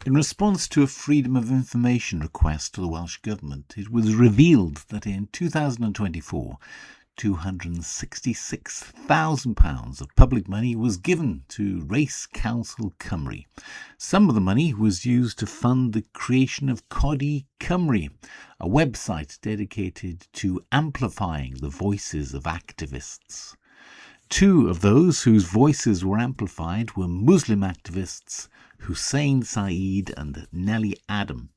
In response to a Freedom of Information request to the Welsh Government, it was revealed that in 2024, £266,000 of public money was given to Race Council Cymru. Some of the money was used to fund the creation of Codi Cymru, a website dedicated to amplifying the voices of activists. Two of those whose voices were amplified were Muslim activists Hussein Said and Nelly Adam.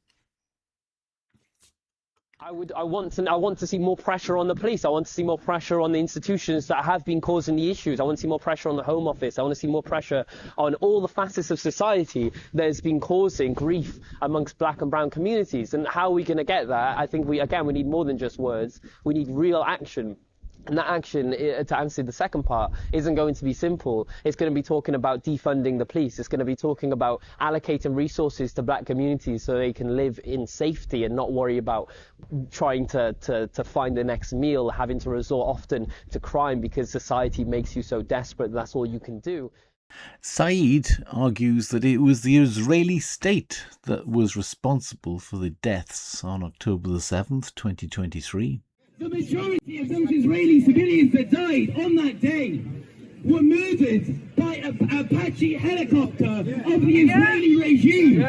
I want to see more pressure on the police. I want to see more pressure on the institutions that have been causing the issues. I want to see more pressure on the Home Office. I want to see more pressure on all the facets of society that has been causing grief amongst black and brown communities. And how are we going to get that? I think we need more than just words. We need real action. And that action, to answer the second part, isn't going to be simple. It's going to be talking about defunding the police. It's going to be talking about allocating resources to black communities so they can live in safety and not worry about trying to find the next meal, having to resort often to crime because society makes you so desperate that that's all you can do. Said argues that it was the Israeli state that was responsible for the deaths on October the 7th, 2023. The majority of those Israeli civilians that died on that day were murdered by a Apache helicopter of the Israeli regime.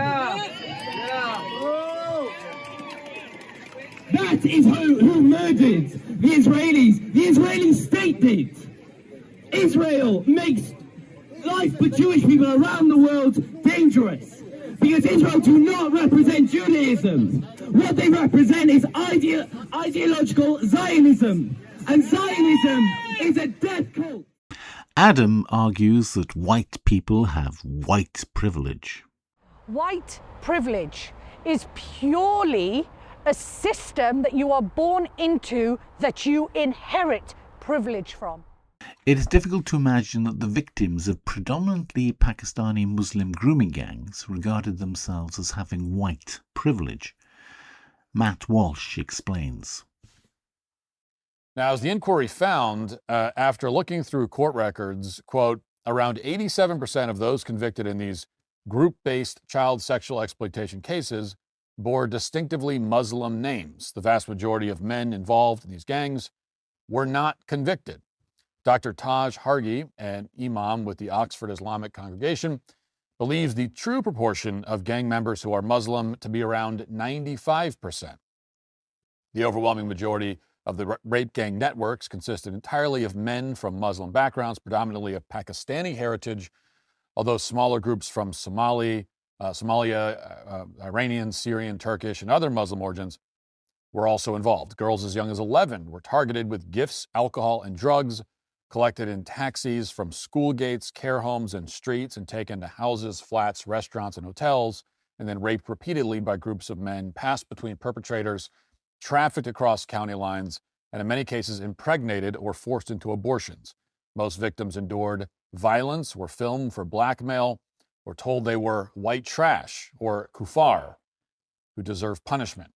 That is who murdered the Israelis. The Israeli state did. Israel makes life for Jewish people around the world dangerous. Because Israel do not represent Judaism. What they represent is ideological Zionism. And Zionism is a death cult. Adam argues that white people have white privilege. White privilege is purely a system that you are born into, that you inherit privilege from. It is difficult to imagine that the victims of predominantly Pakistani Muslim grooming gangs regarded themselves as having white privilege. Matt Walsh explains. Now, as the inquiry found, after looking through court records, quote, around 87% of those convicted in these group-based child sexual exploitation cases bore distinctively Muslim names. The vast majority of men involved in these gangs were not convicted. Dr. Tamar Herzig, an imam with the Oxford Islamic Congregation, believes the true proportion of gang members who are Muslim to be around 95%. The overwhelming majority of the rape gang networks consisted entirely of men from Muslim backgrounds, predominantly of Pakistani heritage, although smaller groups from Somalia, Iranian, Syrian, Turkish, and other Muslim origins were also involved. Girls as young as 11 were targeted with gifts, alcohol, and drugs, collected in taxis from school gates, care homes, and streets, and taken to houses, flats, restaurants, and hotels, and then raped repeatedly by groups of men, passed between perpetrators, trafficked across county lines, and in many cases impregnated or forced into abortions. Most victims endured violence, were filmed for blackmail, were told they were white trash or kuffar, who deserve punishment.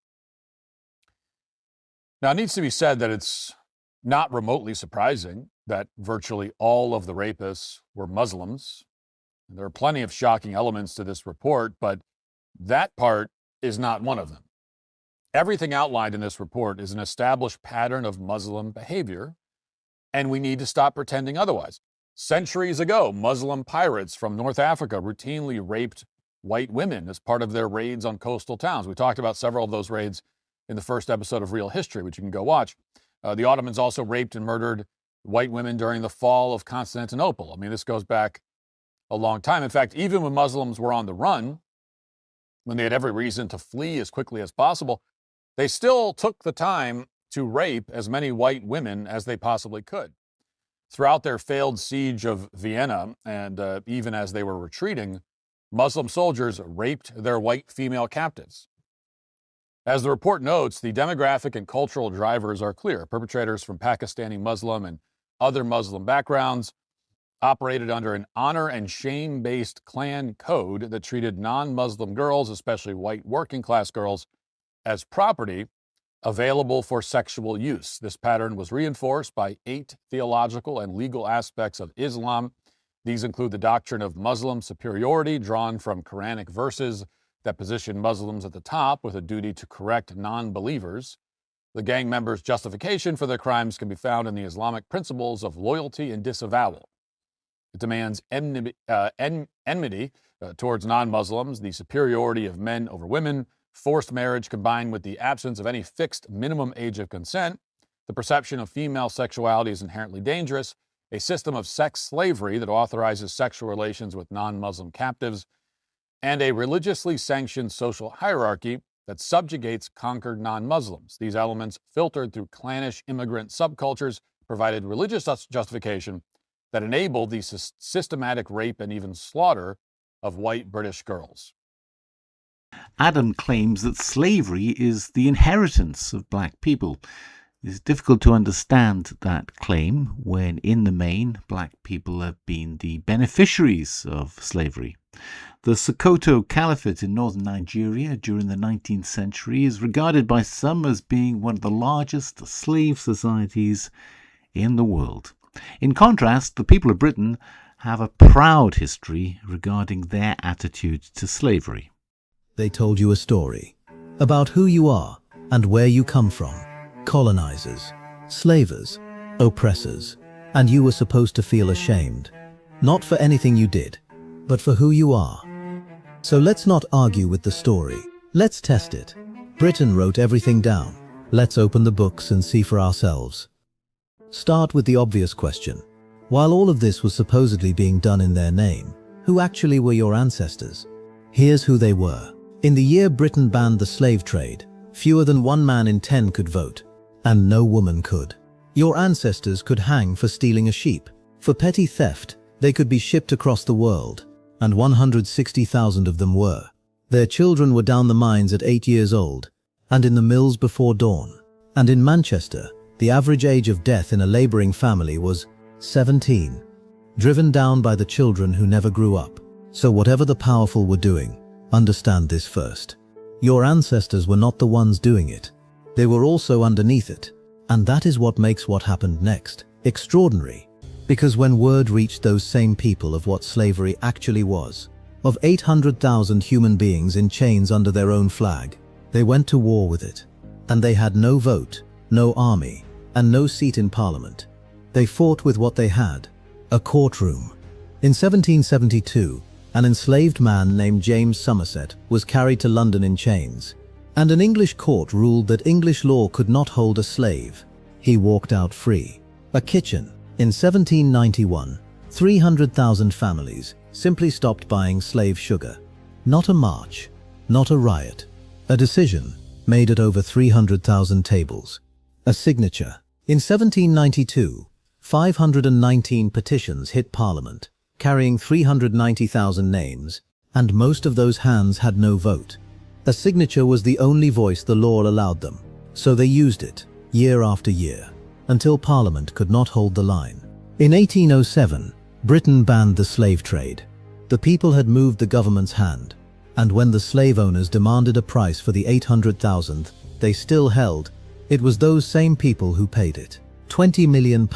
Now, it needs to be said that it's not remotely surprising that virtually all of the rapists were Muslims. There are plenty of shocking elements to this report, but that part is not one of them. Everything outlined in this report is an established pattern of Muslim behavior, and we need to stop pretending otherwise. Centuries ago, Muslim pirates from North Africa routinely raped white women as part of their raids on coastal towns. We talked about several of those raids in the first episode of Real History, which you can go watch. The Ottomans also raped and murdered white women during the fall of Constantinople. I mean, this goes back a long time. In fact, even when Muslims were on the run, when they had every reason to flee as quickly as possible, they still took the time to rape as many white women as they possibly could. Throughout their failed siege of Vienna, and even as they were retreating, Muslim soldiers raped their white female captives. As the report notes, the demographic and cultural drivers are clear. Perpetrators from Pakistani Muslim and other Muslim backgrounds operated under an honor and shame-based clan code that treated non-Muslim girls, especially white working-class girls, as property available for sexual use. This pattern was reinforced by 8 theological and legal aspects of Islam. These include the doctrine of Muslim superiority drawn from Quranic verses that positioned Muslims at the top with a duty to correct non-believers. The gang members' justification for their crimes can be found in the Islamic principles of loyalty and disavowal. It demands enmity towards non-Muslims, the superiority of men over women, forced marriage combined with the absence of any fixed minimum age of consent, the perception of female sexuality as inherently dangerous, a system of sex slavery that authorizes sexual relations with non-Muslim captives, and a religiously sanctioned social hierarchy that subjugates conquered non-Muslims. These elements, filtered through clannish immigrant subcultures, provided religious justification that enabled the systematic rape and even slaughter of white British girls. Adam claims that slavery is the inheritance of black people. It's difficult to understand that claim when, in the main, black people have been the beneficiaries of slavery. The Sokoto Caliphate in northern Nigeria during the 19th century is regarded by some as being one of the largest slave societies in the world. In contrast, the people of Britain have a proud history regarding their attitude to slavery. They told you a story about who you are and where you come from. Colonizers, slavers, oppressors, and you were supposed to feel ashamed, not for anything you did, but for who you are. So let's not argue with the story. Let's test it. Britain wrote everything down. Let's open the books and see for ourselves. Start with the obvious question. While all of this was supposedly being done in their name, who actually were your ancestors? Here's who they were. In the year Britain banned the slave trade, fewer than 1 man in 10 could vote, and no woman could. Your ancestors could hang for stealing a sheep. For petty theft, they could be shipped across the world, and 160,000 of them were. Their children were down the mines at 8 years old, and in the mills before dawn. And in Manchester, the average age of death in a labouring family was 17, driven down by the children who never grew up. So whatever the powerful were doing, understand this first. Your ancestors were not the ones doing it. They were also underneath it. And that is what makes what happened next extraordinary. Because when word reached those same people of what slavery actually was, of 800,000 human beings in chains under their own flag, they went to war with it. And they had no vote, no army, and no seat in parliament. They fought with what they had, a courtroom. In 1772, an enslaved man named James Somerset was carried to London in chains, and an English court ruled that English law could not hold a slave. He walked out free. A kitchen. In 1791, 300,000 families simply stopped buying slave sugar. Not a march, not a riot. A decision made at over 300,000 tables. A signature. In 1792, 519 petitions hit Parliament, carrying 390,000 names, and most of those hands had no vote. A signature was the only voice the law allowed them, so they used it, year after year, until Parliament could not hold the line. In 1807, Britain banned the slave trade. The people had moved the government's hand, and when the slave owners demanded a price for the 800,000 they still held, it was those same people who paid it. £20 million,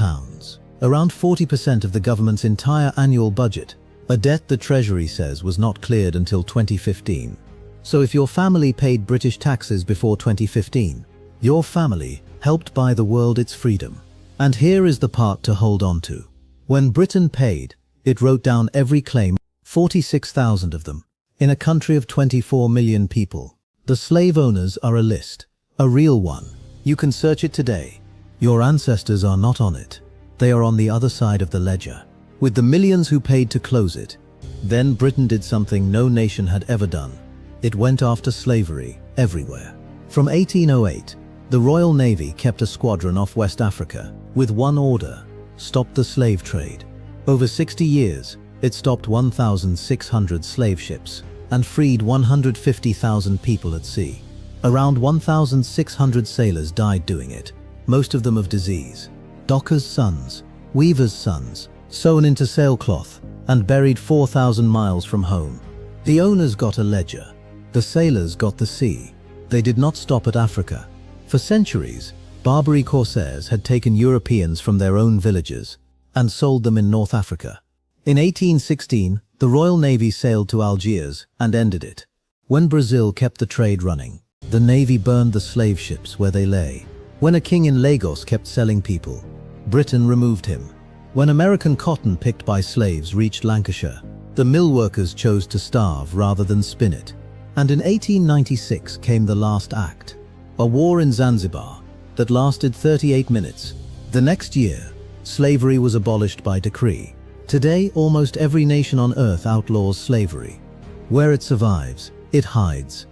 around 40% of the government's entire annual budget, a debt the Treasury says was not cleared until 2015. So if your family paid British taxes before 2015, your family helped buy the world its freedom. And here is the part to hold on to. When Britain paid, it wrote down every claim, 46,000 of them, in a country of 24 million people. The slave owners are a list, a real one. You can search it today. Your ancestors are not on it. They are on the other side of the ledger, with the millions who paid to close it. Then Britain did something no nation had ever done. It went after slavery everywhere. From 1808, the Royal Navy kept a squadron off West Africa with one order: stop the slave trade. Over 60 years, it stopped 1,600 slave ships and freed 150,000 people at sea. Around 1,600 sailors died doing it, most of them of disease. Dockers' sons, weavers' sons, sewn into sailcloth and buried 4,000 miles from home. The owners got a ledger. The sailors got the sea. They did not stop at Africa. For centuries, Barbary corsairs had taken Europeans from their own villages and sold them in North Africa. In 1816, the Royal Navy sailed to Algiers and ended it. When Brazil kept the trade running, the navy burned the slave ships where they lay. When a king in Lagos kept selling people, Britain removed him. When American cotton picked by slaves reached Lancashire, the mill workers chose to starve rather than spin it. And in 1896 came the last act, a war in Zanzibar that lasted 38 minutes. The next year, slavery was abolished by decree. Today, almost every nation on earth outlaws slavery. Where it survives, it hides.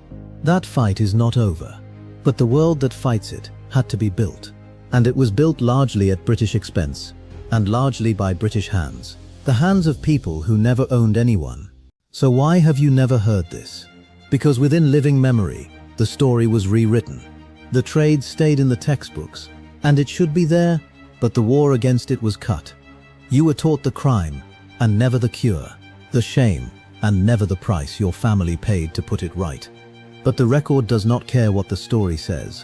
That fight is not over. But the world that fights it had to be built. And it was built largely at British expense, and largely by British hands. The hands of people who never owned anyone. So why have you never heard this? Because within living memory, the story was rewritten. The trade stayed in the textbooks, and it should be there, but the war against it was cut. You were taught the crime, and never the cure, the shame, and never the price your family paid to put it right. But the record does not care what the story says.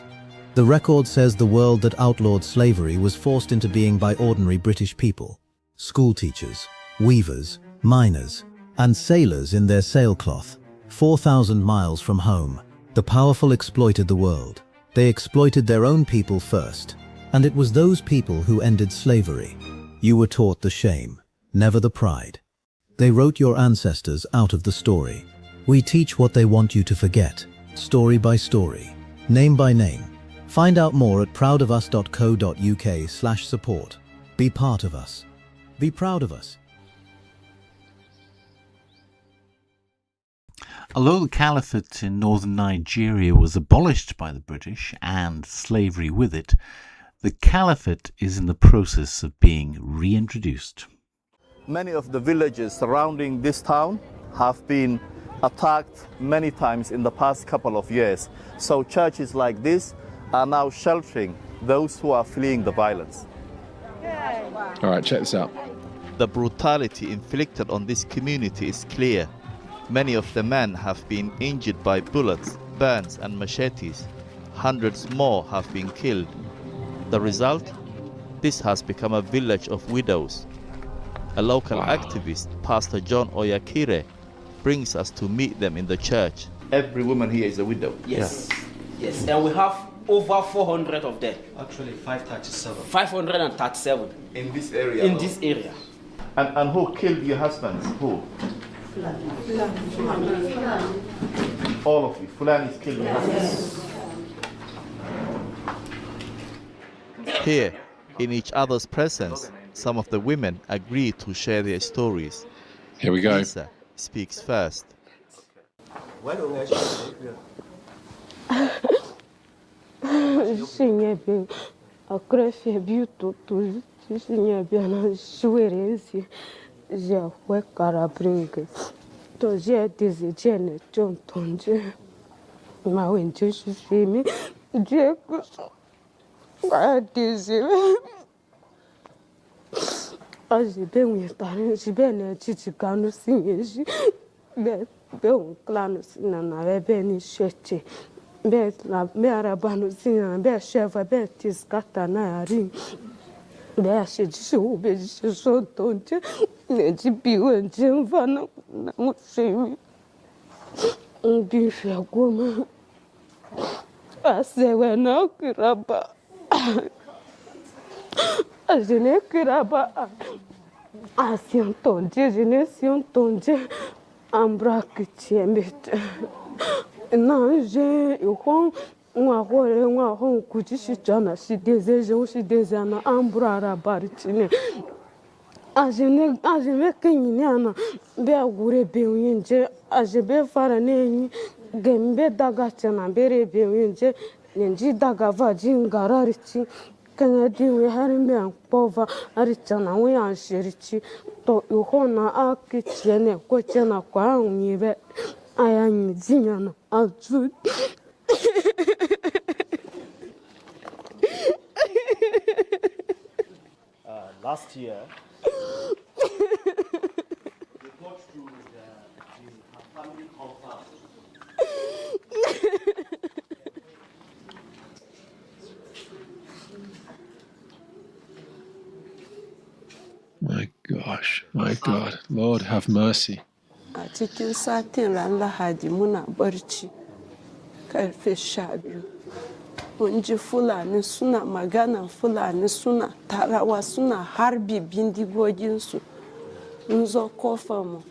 The record says the world that outlawed slavery was forced into being by ordinary British people. School teachers, weavers, miners, and sailors in their sailcloth, 4,000 miles from home. The powerful exploited the world. They exploited their own people first, and it was those people who ended slavery. You were taught the shame, never the pride. They wrote your ancestors out of the story. We teach what they want you to forget, story by story, name by name. Find out more at proudofus.co.uk/support. Be part of us. Be proud of us. Although the caliphate in northern Nigeria was abolished by the British and slavery with it, the caliphate is in the process of being reintroduced. Many of the villages surrounding this town have been attacked many times in the past couple of years. So churches like this are now sheltering those who are fleeing the violence. All right, check this out. The brutality inflicted on this community is clear. Many of the men have been injured by bullets, burns and machetes. Hundreds more have been killed. The result? This has become a village of widows. A local activist, Pastor John Oyakire, brings us to meet them in the church. Every woman here is a widow? Yes. Yes, and we have over 400 of them. Actually, 537. 537. In this area? In this area. And who killed your husbands? Who? All of you. Fulanis killed your husbands? Here, in each other's presence, some of the women agree to share their stories. Here we go. Lisa speaks first. Last year, we got through the family compound. My gosh, my God. Lord have mercy. a cikin satin ran Lahadi muna barci karfe 12. Mun ji Fulani suna magana, Fulani suna tarawa, suna harbi bindigoginsu. Mun zo kofarmu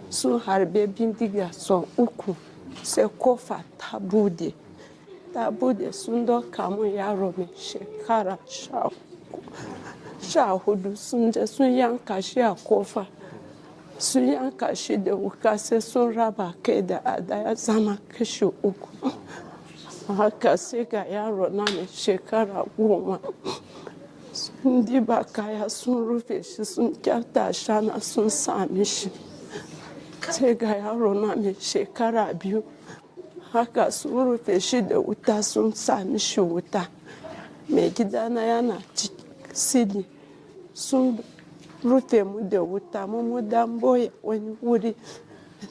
sun harbe bindiga sau 3 sai kofa ta bude. Ta bude sun doka mun yaro mai shekara 14 sun je sun yanka shi a kofa. Sun yanka shi da wuka sai sun raba kai da ada ya zama kashi 3. Haka sai ga yaro na mai shekara 10 sun diba kaya sun rufe shi sun kyauta shana sun sami shi. Sai ga yaro na mai shekara 2 haka sun rufe shi da wuta sun sami shi wuta. Mai gidana yana sili sun rufe mu da wuta mu dan boye wani wuri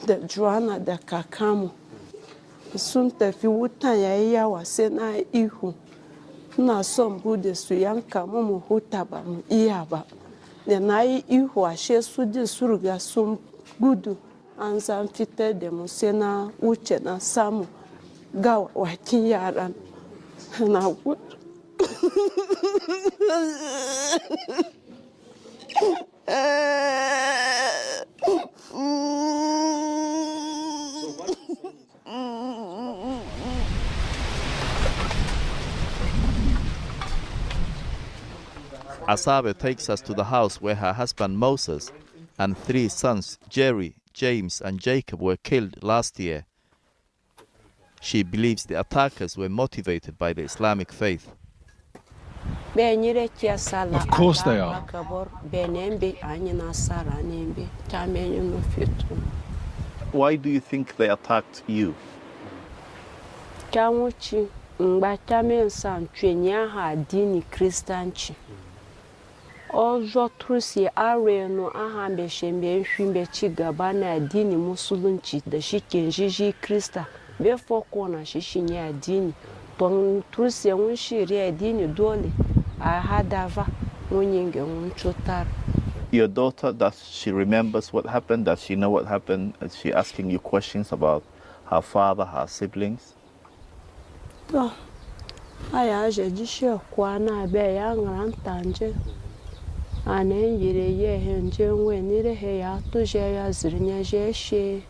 da Joanna da kakamu. Sun tafi wutan yayi yawa sai na ihu. Ina son bude su yanka mu huta ba mu iya ba. Da na yi ihu ashe su din su riga sun gudu an zan fitar da mu sai na wuce na samu gawawakin yaran na gudu. Asabe takes us to the house where her husband Moses and 3 sons, Jerry, James, and Jacob, were killed last year. She believes the attackers were motivated by the Islamic faith. Of course they are. Why do you think they attacked you? Ozo trusi areno ahambe shembe shimbe chigaba na dini musulunci da shike jiji krista be foko na shishinya dini ton trusi mun shirye dini dole a hadava munyinge munchutar. Your daughter, does she remembers what happened? Does she know what happened? Is she asking you questions about her father, her siblings? To aya je jishe kwa na be ya ngrantanje. Anen yire ye henje wenire he ya tuje ya zirnya jeshe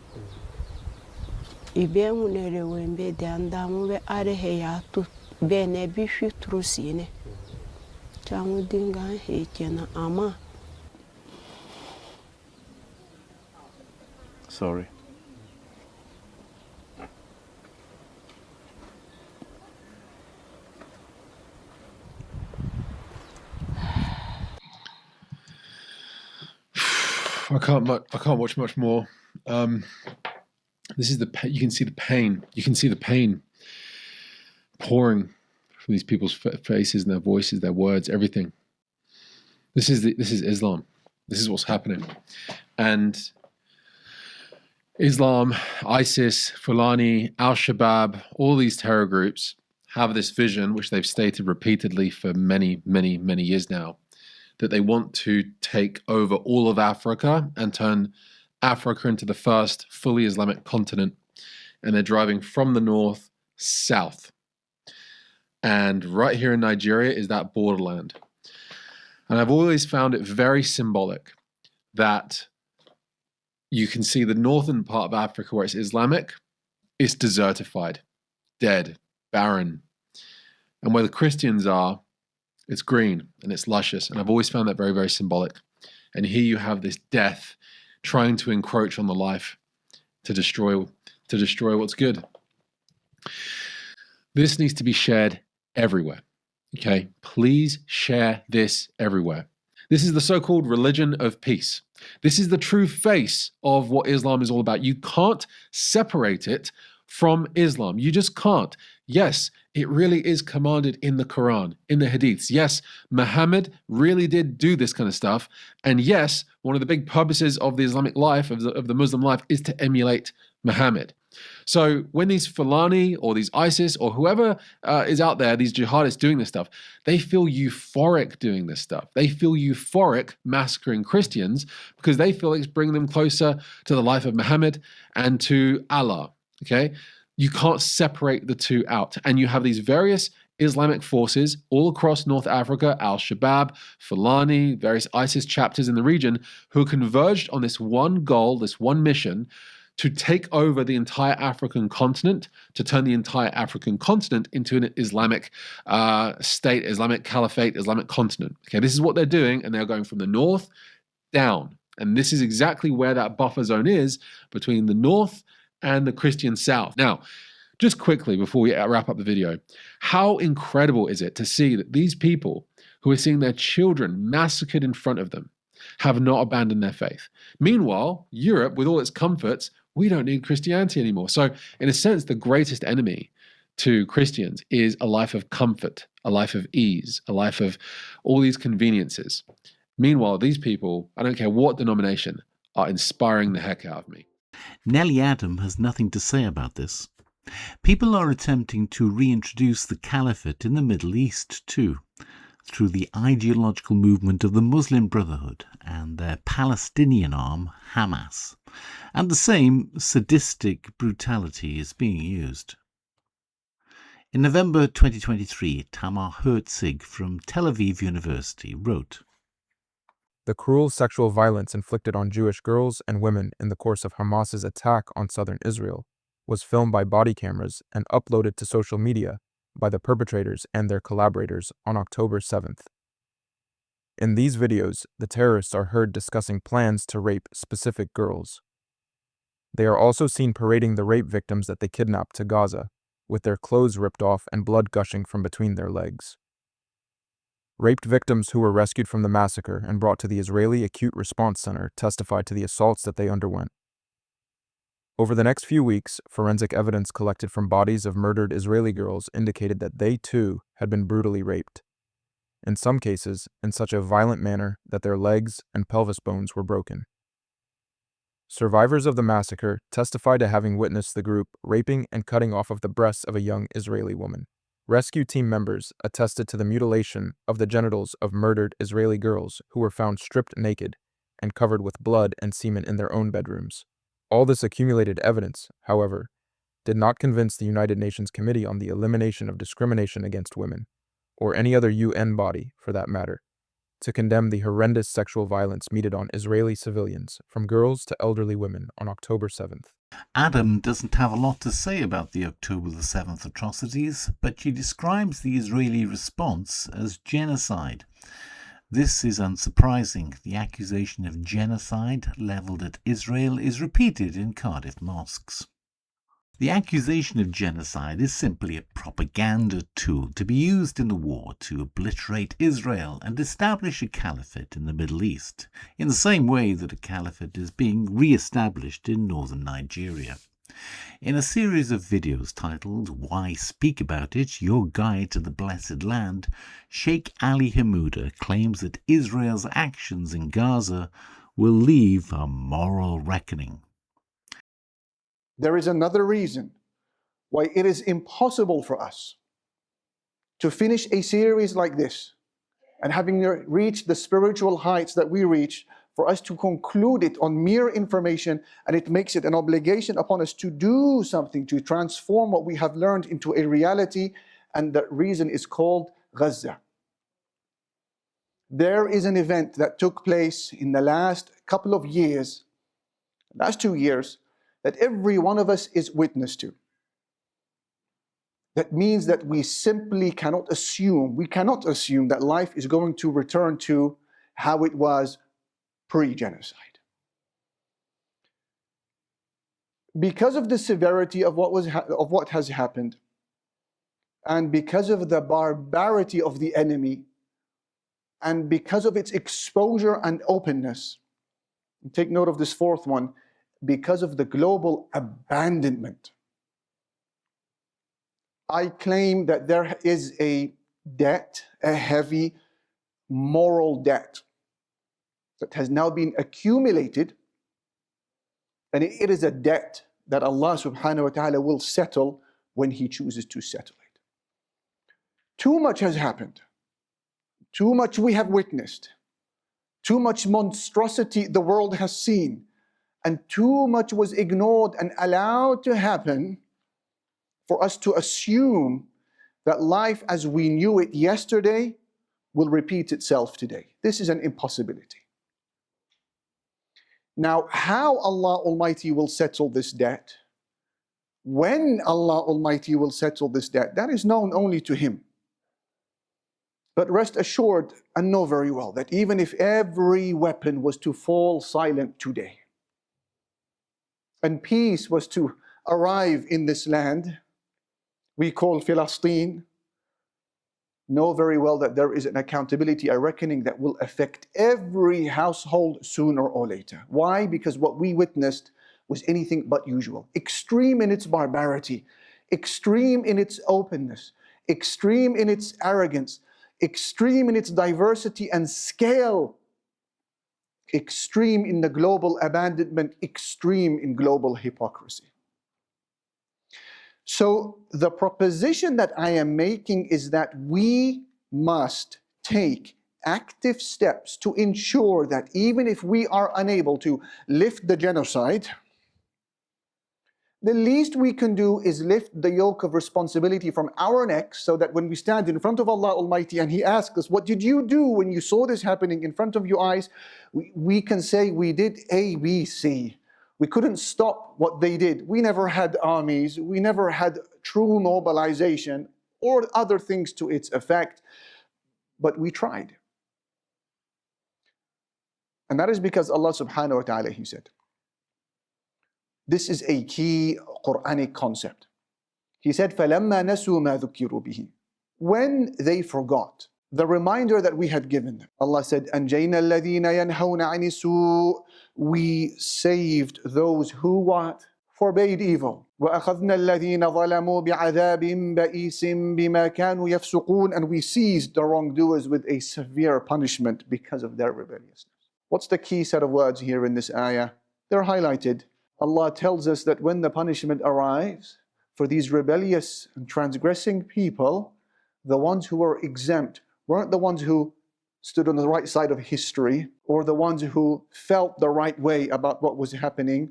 ibe munere wembe de andamu be are he ya tu be ne bi fitrusine chamu dinga he kena ama. Sorry. I can't watch much more. This is you can see the pain. You can see the pain pouring from these people's faces and their voices, their words, everything. This is Islam. This is what's happening. And Islam, ISIS, Fulani, Al-Shabaab, all these terror groups have this vision, which they've stated repeatedly for many, many, many years now, that they want to take over all of Africa and turn Africa into the first fully Islamic continent. And they're driving from the north south. And right here in Nigeria is that borderland. And I've always found it very symbolic that you can see the northern part of Africa where it's Islamic, it's desertified, dead, barren. And where the Christians are, it's green and it's luscious. And I've always found that very, very symbolic. And here you have this death trying to encroach on the life to destroy what's good. This needs to be shared everywhere. Okay? Please share this everywhere. This is the so-called religion of peace. This is the true face of what Islam is all about. You can't separate it from Islam. You just can't. Yes, it really is commanded in the Quran, in the Hadiths. Yes, Muhammad really did do this kind of stuff. And yes, one of the big purposes of the Islamic life, of the Muslim life, is to emulate Muhammad. So when these Fulani or these ISIS or whoever is out there, these jihadists doing this stuff, they feel euphoric doing this stuff. They feel euphoric massacring Christians because they feel it's bringing them closer to the life of Muhammad and to Allah, okay? You can't separate the two out. And you have these various Islamic forces all across North Africa, Al-Shabaab, Fulani, various ISIS chapters in the region who converged on this one goal, this one mission, to take over the entire African continent, to turn the entire African continent into an Islamic state, Islamic caliphate, Islamic continent. Okay, this is what they're doing, and they're going from the north down. And this is exactly where that buffer zone is between the north and the Christian south. Now, just quickly before we wrap up the video, how incredible is it to see that these people who are seeing their children massacred in front of them have not abandoned their faith? Meanwhile, Europe, with all its comforts, we don't need Christianity anymore. So, in a sense, the greatest enemy to Christians is a life of comfort, a life of ease, a life of all these conveniences. Meanwhile, these people, I don't care what denomination, are inspiring the heck out of me. Nelly Adam has nothing to say about this. People are attempting to reintroduce the caliphate in the Middle East too, through the ideological movement of the Muslim Brotherhood and their Palestinian arm, Hamas. And the same sadistic brutality is being used. In November 2023, Tamar Herzig from Tel Aviv University wrote, "The cruel sexual violence inflicted on Jewish girls and women in the course of Hamas's attack on southern Israel was filmed by body cameras and uploaded to social media by the perpetrators and their collaborators on October 7th. In these videos, the terrorists are heard discussing plans to rape specific girls. They are also seen parading the rape victims that they kidnapped to Gaza, with their clothes ripped off and blood gushing from between their legs. Raped victims who were rescued from the massacre and brought to the Israeli Acute Response Center testified to the assaults that they underwent. Over the next few weeks, forensic evidence collected from bodies of murdered Israeli girls indicated that they too had been brutally raped, in some cases in such a violent manner that their legs and pelvis bones were broken. Survivors of the massacre testified to having witnessed the group raping and cutting off of the breasts of a young Israeli woman. Rescue team members attested to the mutilation of the genitals of murdered Israeli girls who were found stripped naked and covered with blood and semen in their own bedrooms. All this accumulated evidence, however, did not convince the United Nations Committee on the Elimination of Discrimination Against Women, or any other UN body for that matter, to condemn the horrendous sexual violence meted on Israeli civilians, from girls to elderly women, on October 7th. Adam doesn't have a lot to say about the October the 7th atrocities, but she describes the Israeli response as genocide. This is unsurprising. The accusation of genocide levelled at Israel is repeated in Cardiff mosques. The accusation of genocide is simply a propaganda tool to be used in the war to obliterate Israel and establish a caliphate in the Middle East, in the same way that a caliphate is being re-established in northern Nigeria. In a series of videos titled Why Speak About It? Your Guide to the Blessed Land, Sheikh Ali Hammuda claims that Israel's actions in Gaza will leave a moral reckoning. There is another reason why it is impossible for us to finish a series like this and having reached the spiritual heights that we reach, for us to conclude it on mere information, and it makes it an obligation upon us to do something to transform what we have learned into a reality, and that reason is called Gaza. There is an event that took place in the last couple of years, last 2 years, that every one of us is witness to. That means that we simply cannot assume that life is going to return to how it was pre-genocide. Because of the severity of what has happened, and because of the barbarity of the enemy, and because of its exposure and openness, and take note of this fourth one, because of the global abandonment, I claim that there is a debt, a heavy moral debt that has now been accumulated, and it is a debt that Allah subhanahu wa ta'ala will settle when He chooses to settle it. Too much has happened. Too much we have witnessed. Too much monstrosity the world has seen. And too much was ignored and allowed to happen for us to assume that life as we knew it yesterday will repeat itself today. This is an impossibility. Now, how Allah Almighty will settle this debt, when Allah Almighty will settle this debt, that is known only to Him. But rest assured and know very well that even if every weapon was to fall silent today, and peace was to arrive in this land we call Palestine, know very well that there is an accountability, a reckoning that will affect every household sooner or later. Why? Because what we witnessed was anything but usual. Extreme in its barbarity, extreme in its openness, extreme in its arrogance, extreme in its diversity and scale, extreme in the global abandonment, extreme in global hypocrisy. So the proposition that I am making is that we must take active steps to ensure that even if we are unable to lift the genocide, the least we can do is lift the yoke of responsibility from our necks, so that when we stand in front of Allah Almighty and He asks us, what did you do when you saw this happening in front of your eyes? We can say we did A, B, C. We couldn't stop what they did. We never had armies. We never had true mobilization or other things to its effect, but we tried. And that is because Allah subhanahu wa ta'ala, He said, this is a key Quranic concept. He said, فَلَمَّا نَسُوا مَا ذُكِّرُوا بِهِ. When they forgot the reminder that we had given them, Allah said, أَنْجَيْنَا الَّذِينَ يَنْهَوْنَ عَنِ السُّوءِ. We saved those who what? Forbade evil. وَأَخَذْنَا الَّذِينَ ظَلَمُوا بِعَذَابٍ بَئِيسٍ بِمَا كَانُوا يَفْسُقُونَ. And we seized the wrongdoers with a severe punishment because of their rebelliousness. What's the key set of words here in this ayah? They're highlighted. Allah tells us that when the punishment arrives for these rebellious and transgressing people, the ones who were exempt weren't the ones who stood on the right side of history or the ones who felt the right way about what was happening.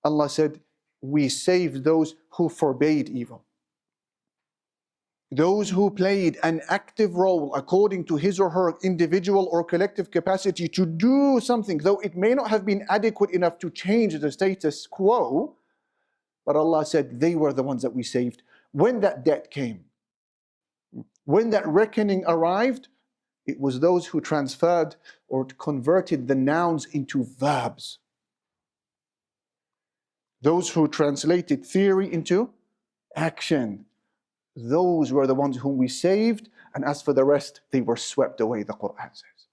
Allah said, we saved those who forbade evil. Those who played an active role according to his or her individual or collective capacity to do something, though it may not have been adequate enough to change the status quo, but Allah said they were the ones that we saved. When that debt came, when that reckoning arrived, it was those who transferred or converted the nouns into verbs. Those who translated theory into action. Those were the ones whom we saved, and as for the rest, they were swept away, the Quran says.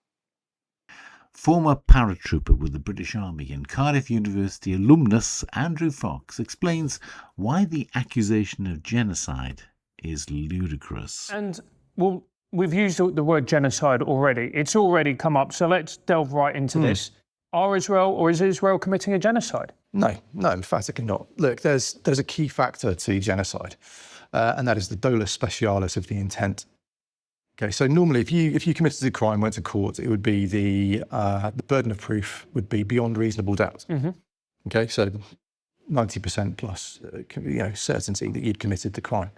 Former paratrooper with the British Army and Cardiff University alumnus Andrew Fox explains why the accusation of genocide is ludicrous. And, well, we've used the word genocide already. It's already come up, so let's delve right into this. Is Israel committing a genocide? No, emphatically not. Look, there's a key factor to genocide. And that is the dolus specialis of the intent. Okay, so normally if you committed a crime, went to court, it would be the burden of proof would be beyond reasonable doubt. Okay, so 90% plus certainty that you'd committed the crime.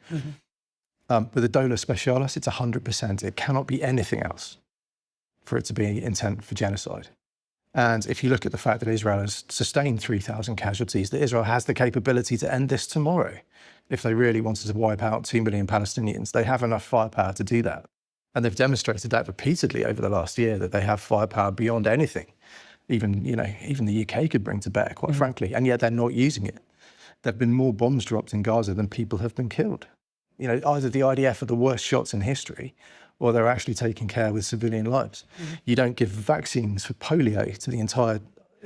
With the dolus specialis, it's 100%. It cannot be anything else for it to be intent for genocide. And if you look at the fact that Israel has sustained 3,000 casualties, that Israel has the capability to end this tomorrow. If they really wanted to wipe out 2 million Palestinians, they have enough firepower to do that. And they've demonstrated that repeatedly over the last year, that they have firepower beyond anything. Even the UK could bring to bear, quite frankly, and yet they're not using it. There have been more bombs dropped in Gaza than people have been killed. Either the IDF are the worst shots in history, or they're actually taking care with civilian lives. You don't give vaccines for polio to the entire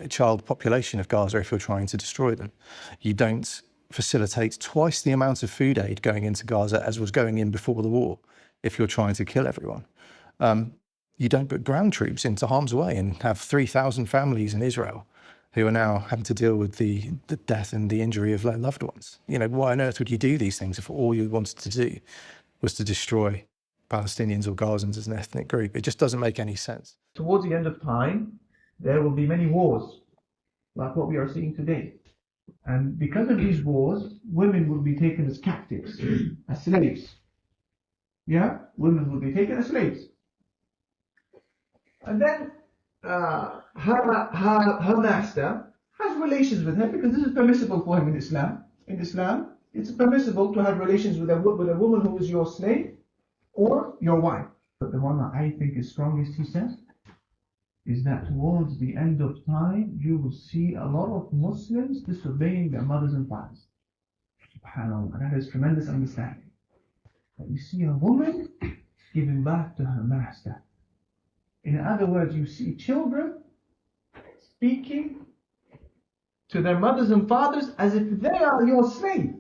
child population of Gaza if you're trying to destroy them. You don't facilitate twice the amount of food aid going into Gaza as was going in before the war if you're trying to kill everyone. You don't put ground troops into harm's way and have 3,000 families in Israel who are now having to deal with the death and the injury of their loved ones. You know, why on earth would you do these things if all you wanted to do was to destroy Palestinians or Gazans as an ethnic group? It just doesn't make any sense. Towards the end of time, there will be many wars, like what we are seeing today. And because of these wars, women will be taken as captives, as slaves. Yeah? Women will be taken as slaves. And then her master has relations with her because this is permissible for him in Islam. In Islam, it's permissible to have relations with a woman who is your slave or your wife. But the one that I think is strongest, he says, is that towards the end of time, you will see a lot of Muslims disobeying their mothers and fathers. SubhanAllah, that is tremendous understanding. That you see a woman giving back to her master. In other words, you see children speaking to their mothers and fathers as if they are your slave.